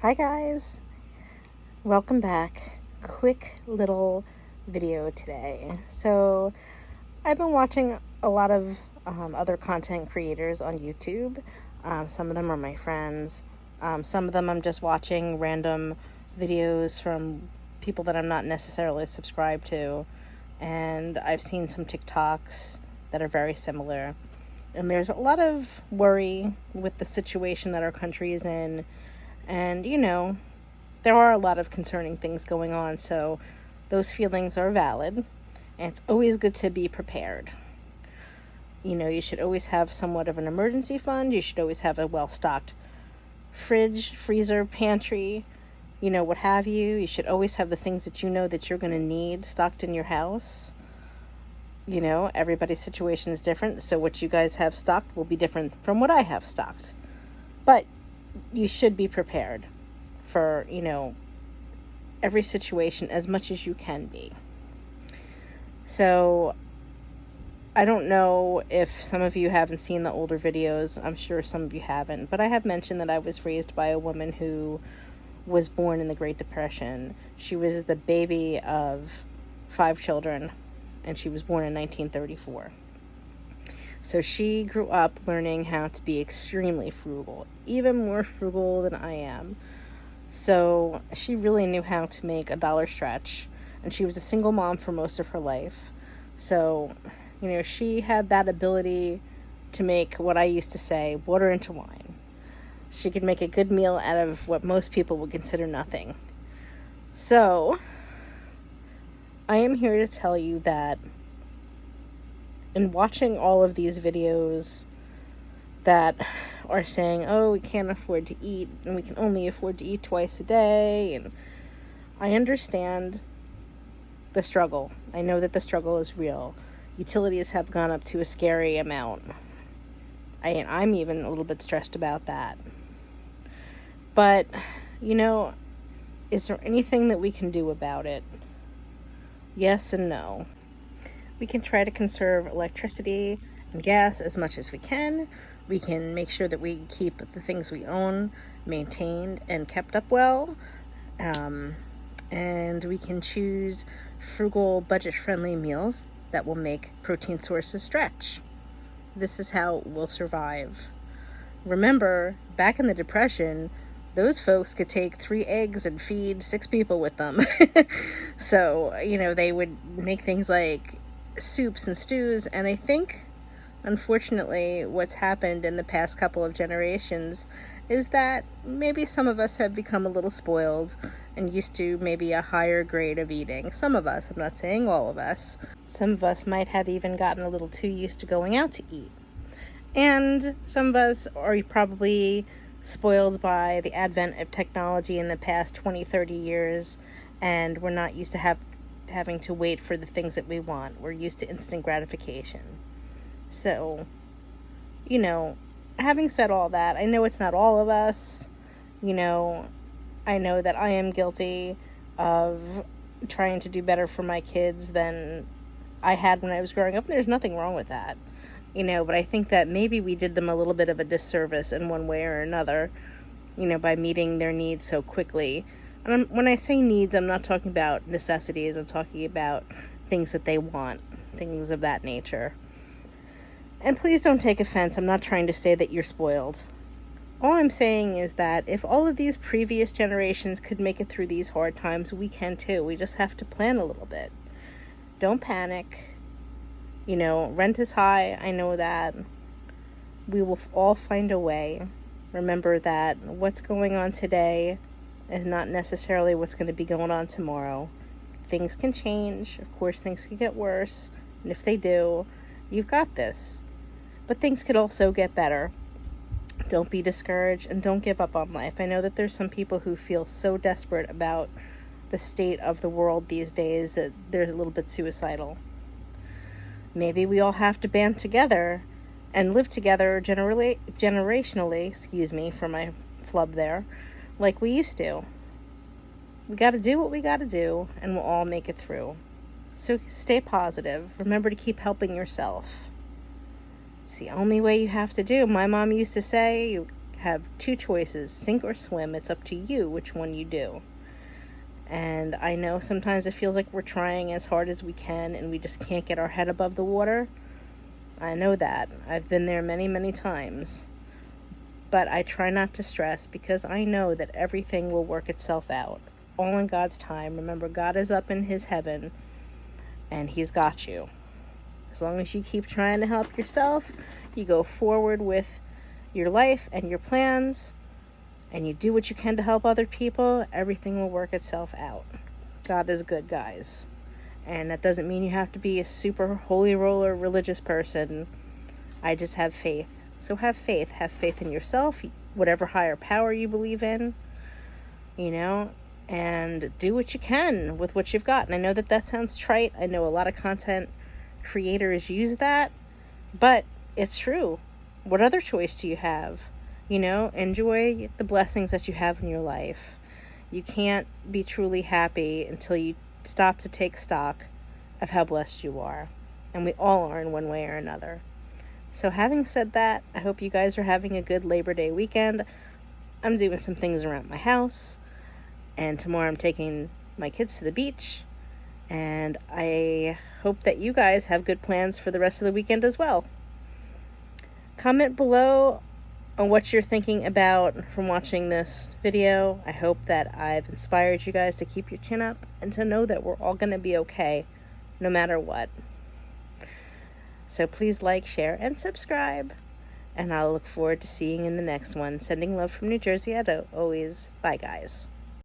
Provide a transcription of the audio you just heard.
Hi guys, welcome back. Quick little video today. So I've been watching a lot of other content creators on YouTube. Some of them are my friends. Some of them I'm just watching random videos from people that I'm not necessarily subscribed to. And I've seen some TikToks that are very similar. And there's a lot of worry with the situation that our country is in. And, there are a lot of concerning things going on, so those feelings are valid. And it's always good to be prepared. You should always have somewhat of an emergency fund. You should always have a well-stocked fridge, freezer, pantry, what have you. You should always have the things that you know that you're going to need stocked in your house. Everybody's situation is different, so what you guys have stocked will be different from what I have stocked. But you should be prepared for, every situation as much as you can be. So I don't know if some of you haven't seen the older videos. I'm sure some of you haven't, but I have mentioned that I was raised by a woman who was born in the Great Depression. She was the baby of 5 children, and she was born in 1934. So she grew up learning how to be extremely frugal, even more frugal than I am. So she really knew how to make a dollar stretch, and she was a single mom for most of her life. So, she had that ability to make what I used to say, water into wine. She could make a good meal out of what most people would consider nothing. So, I am here to tell you that in watching all of these videos that are saying, oh, we can't afford to eat, and we can only afford to eat twice a day, and I understand the struggle. I know that the struggle is real. Utilities have gone up to a scary amount. I'm even a little bit stressed about that. But, is there anything that we can do about it? Yes and no. We can try to conserve electricity and gas as much as we can. We can make sure that we keep the things we own maintained and kept up well. And we can choose frugal, budget-friendly meals that will make protein sources stretch. This is how we'll survive. Remember, back in the Depression, those folks could take 3 eggs and feed 6 people with them. So, they would make things like soups and stews, and I think, unfortunately, what's happened in the past couple of generations is that maybe some of us have become a little spoiled and used to maybe a higher grade of eating. Some of us, I'm not saying all of us. Some of us might have even gotten a little too used to going out to eat. And some of us are probably spoiled by the advent of technology in the past 20, 30 years, and we're not used to having to wait for the things that we want. We're used to instant gratification. So, having said all that, I know it's not all of us. I know that I am guilty of trying to do better for my kids than I had when I was growing up. There's nothing wrong with that. But I think that maybe we did them a little bit of a disservice in one way or another, by meeting their needs so quickly. And when I say needs, I'm not talking about necessities. I'm talking about things that they want, things of that nature. And please don't take offense. I'm not trying to say that you're spoiled. All I'm saying is that if all of these previous generations could make it through these hard times, we can too. We just have to plan a little bit. Don't panic. Rent is high. I know that. We will all find a way. Remember that what's going on today is not necessarily what's going to be going on tomorrow. Things can change. Of course, things can get worse. And if they do, you've got this. But things could also get better. Don't be discouraged and don't give up on life. I know that there's some people who feel so desperate about the state of the world these days that they're a little bit suicidal. Maybe we all have to band together and live together generationally, excuse me for my flub there, like we used to. We got to do what we got to do, and we'll all make it through. So stay positive. Remember to keep helping yourself. It's the only way you have to do. My mom used to say, you have two choices, sink or swim. It's up to you which one you do. And I know sometimes it feels like we're trying as hard as we can and we just can't get our head above the water. I know that. I've been there many, many times. But I try not to stress because I know that everything will work itself out. All in God's time. Remember, God is up in his heaven and he's got you. As long as you keep trying to help yourself, you go forward with your life and your plans, and you do what you can to help other people, everything will work itself out. God is good, guys. And that doesn't mean you have to be a super holy roller religious person. I just have faith. So have faith. Have faith in yourself, whatever higher power you believe in, and do what you can with what you've got. And I know that sounds trite. I know a lot of content creators use that, but it's true. What other choice do you have? Enjoy the blessings that you have in your life. You can't be truly happy until you stop to take stock of how blessed you are. And we all are in one way or another. So having said that, I hope you guys are having a good Labor Day weekend. I'm doing some things around my house. And tomorrow I'm taking my kids to the beach. And I hope that you guys have good plans for the rest of the weekend as well. Comment below on what you're thinking about from watching this video. I hope that I've inspired you guys to keep your chin up and to know that we're all going to be okay no matter what. So please like, share, and subscribe. And I'll look forward to seeing you in the next one. Sending love from New Jersey as always. Bye, guys.